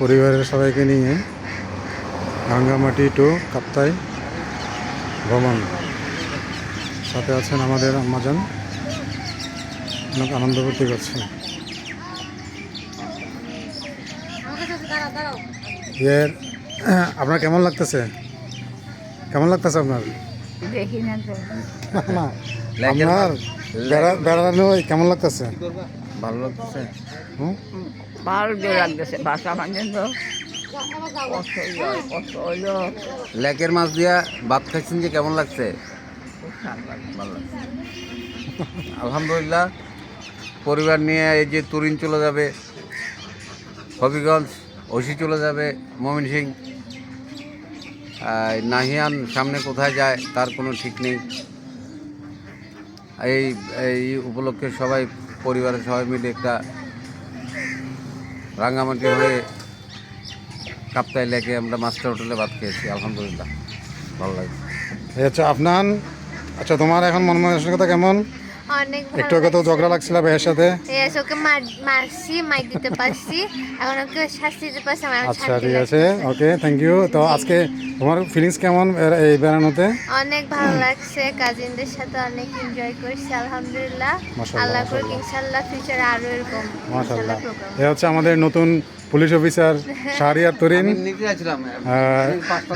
পরিবারের সবাইকে নিয়ে রাঙ্গামাটি টু কাপ্তাই ভ্রমণ। সাথে আছেন আমাদের আম্মাজান, অনেক আনন্দ করতে করছে। এর আপনার কেমন লাগতেছে? কেমন লাগতেছে আপনার? দেখি না তো। না, আপনার বেড়ানো কেমন লাগতেছে? ভালো লাগতেছে। ভালো জোর লাগতেছে বাসা বাঁধেন তো লেকের মাছ দিয়া ভাত খাইছেন যে কেমন লাগছে? ভালো লাগছে আলহামদুলিল্লাহ। পরিবার নিয়ে এই যে তুরিন চলে যাবে, হবিগঞ্জ, ঐশী চলে যাবে ময়মনসিংহ, নাহিয়ান সামনে কোথায় যায় তার কোনো ঠিক নেই। এই এই উপলক্ষে সবাই পরিবারের সবাই মিলে একটা রাঙ্গামাটি হয়ে কাপ্তাই লেকে আমরা মাস্টার হোটেলে ভাত খেয়েছি। আলহামদুলিল্লাহ ভালো লাগছে। আচ্ছা আপনার, আচ্ছা তোমার এখন মন মানসিকতা কেমন? অনেক একটু আগে তো ঝগড়া লাগছিল ভাইয়ের সাথে। ওকে মারছি, মাই দিতে পারছি, এখন ওকে শাস্তি দিতে পারছি। আমার আচ্ছা ঠিক আছে, ওকে, থ্যাংক ইউ। তো আজকে তোমার ফিলিংস কেমন এই বেড়ানোতে? অনেক ভালো লাগছে, কাজিনদের সাথে অনেক এনজয় করছি আলহামদুলিল্লাহ। মাশাআল্লাহ, আল্লাহ করে মাশাআল্লাহ। ইনশাআল্লাহ ফিউচারে আরো এরকম মাশাআল্লাহ। প্রোগ্রাম। এ হচ্ছে আমাদের নতুন পুলিশ অফিসার শাহরিয়ার তরিন,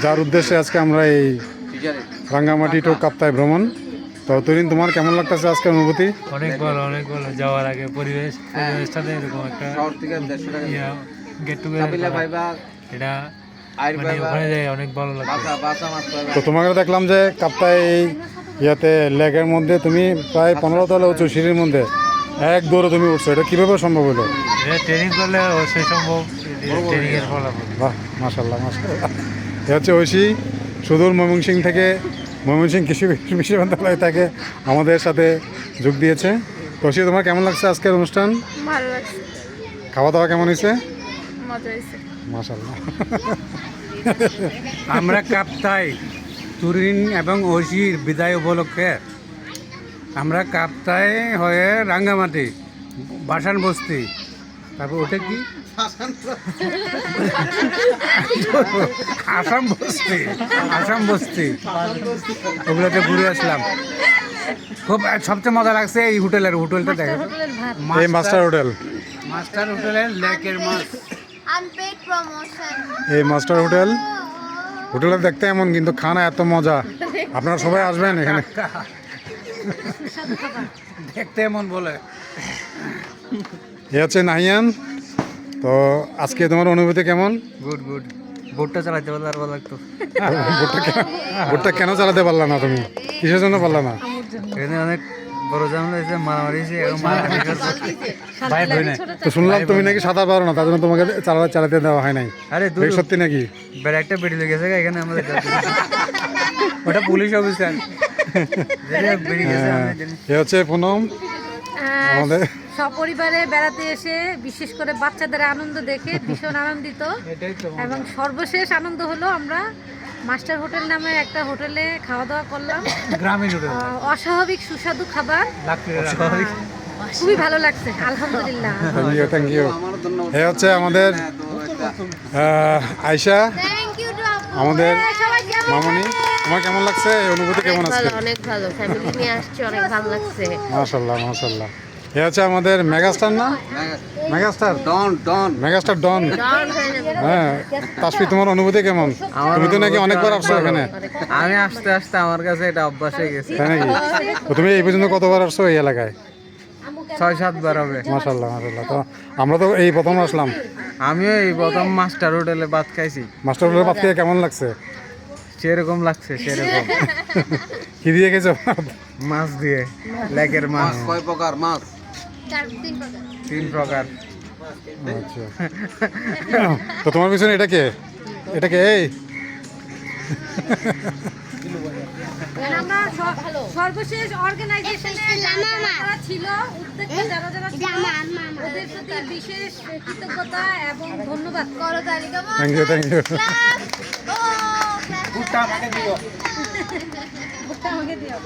যার উদ্দেশ্যে আজকে আমরা এই রাঙ্গামাটি টু কাপ্তাই ভ্রমণ। তো তরিন, তোমার কেমন লাগতেছে আজকের অনুভূতি? অনেক ভালো, অনেক ভালো। যাওয়ার আগে পরিবেশটা এরকম একটা গেট টুগেদার এটা মানে ওখানে যাই অনেক ভালো লাগে। তো তোমাকে দেখলাম যে কাপ্তাই ইয়াতে লেকের মধ্যে তুমি প্রায় 15 তলা উঁচু সিঁড়ির মধ্যে এক দৌড়ে তুমি উঠছো, এটা কীভাবে সম্ভব হলো? এটা ট্রেনিং করলে অবশ্যই সম্ভব, ট্রেনিংয়ের ফলাফল। বাহ, মাশাআল্লাহ মাশাআল্লাহ। এ হচ্ছে ঐশী, সুদূর ময়মনসিংহ থেকে, ময়মনসিংহ কৃষি বিশ্ববিদ্যালয় থেকে আমাদের সাথে যোগ দিয়েছে। তো ঐশী, তোমার কেমন লাগছে আজকের অনুষ্ঠান? ভালো লাগছে, খাওয়া দাওয়া কেমন হয়েছে? মজা হয়েছে। মাশাআল্লাহ। আমরা কাপ্তাই তুরিন এবং ঐশীর বিদায় উপলক্ষে আমরা কাপ্তাই হয়ে রাঙ্গামাটি বাসান বস্তি, তারপর ওটা কি আসাম বস্তি ওগুলোতে ঘুরে আসলাম। খুব সবচেয়ে মজা লাগছে এই হোটেলটা দেখে, এই মাস্টার হোটেল, মাস্টার হোটেলের লেকের মাছ। Unpaid promotion. এই মাস্টার হোটেলে দেখতে এমন, কিন্তু খানা এত মজা। আপনারা সবাই আসবেন এখানে। দেখতে এমন বলে। এ হচ্ছে নাহিয়ান। তো আজকে তোমার অনুভূতি কেমন? Good good. বোটটা চালাতে পারলে আর ভালো লাগতো। ভোটটা কেন চালাতে পারলা না তুমি? কিসের জন্য পারলা না? এখানে অনেক বড় ঝামেলা হয়েছে, মারামারি হয়েছে, এখন মারামারি ভাই ভাই না। তো শুনলাম তুমি নাকি সাঁতার পারো না, তার জন্য তোমাকে চালাতে দেওয়া হয় নাই। আরে এই সত্যি নাকি? বেড়ে একটা বেরিয়ে লেগেছে এখানে আমাদের। ওটা পুলিশ অফিসার বেরিয়ে গেছে। এ হচ্ছে পুনম আমাদের। সপরিবারে বেড়াতে এসে বিশেষ করে বাচ্চাদের আনন্দ দেখে ভীষণ আনন্দিত, এবং সর্বশেষ আনন্দ হলো আমরা মাস্টার হোটেল নামে একটা হোটেলে খাওয়া দাওয়া করলাম। গ্রামীণ হোটেল, অস্বাভাবিক সুস্বাদু খাবার, খুবই ভালো লাগছে আলহামদুলিল্লাহ। Thank you. এ হচ্ছে আমাদের আয়শা, থ্যাংক ইউ টু আপু। আমাদের মামনি। তোমার কেমন লাগছে? এই অনুভূতি কেমন আছে? অনেক ভালো, ফ্যামিলি নিয়ে আসছি, অনেক ভালো লাগছে। মাশাআল্লাহ মাশাআল্লাহ। এ হচ্ছে আমাদের মেগাস্টার, না মেগাস্টার মেগাস্টার ডন। হ্যাঁ, তাসফি, তোমার অনুভূতি কেমন? তুমি তো নাকি অনেকবার আসছো এখানে। আমি আস্তে আস্তে আমার কাছে এটা অভ্যাস হয়ে গেছে। তাই নাকি? তো তুমি এই পর্যন্ত কতবার আসছো এই এলাকায়? 6-7 বার হবে। মাশাআল্লাহ মাশাআল্লাহ। তো আমরা তো এই প্রথম আসলাম। আমিও এই প্রথম মাস্টার হোটেলে ভাত খাইছি। মাস্টার হোটেলের ভাত খেয়ে কেমন লাগছে? সেরকম লাগছে, সেরকম। কি দিয়ে গেছো? মাছ দিয়ে, লেকের মাছ। কয় প্রকার মাছ? 3 প্রকার। আচ্ছা। তো তোমার পিছনে এটা কে? এই আমরা সর্বশেষ অর্গানাইজেশনে যারা ছিল, উদ্যোক্তা যারা ছিল, ওদের প্রতি বিশেষ কৃতজ্ঞতা এবং ধন্যবাদ। Thank you thank you. ও, ক্লাস। ভুট্টা আমাকে দিও।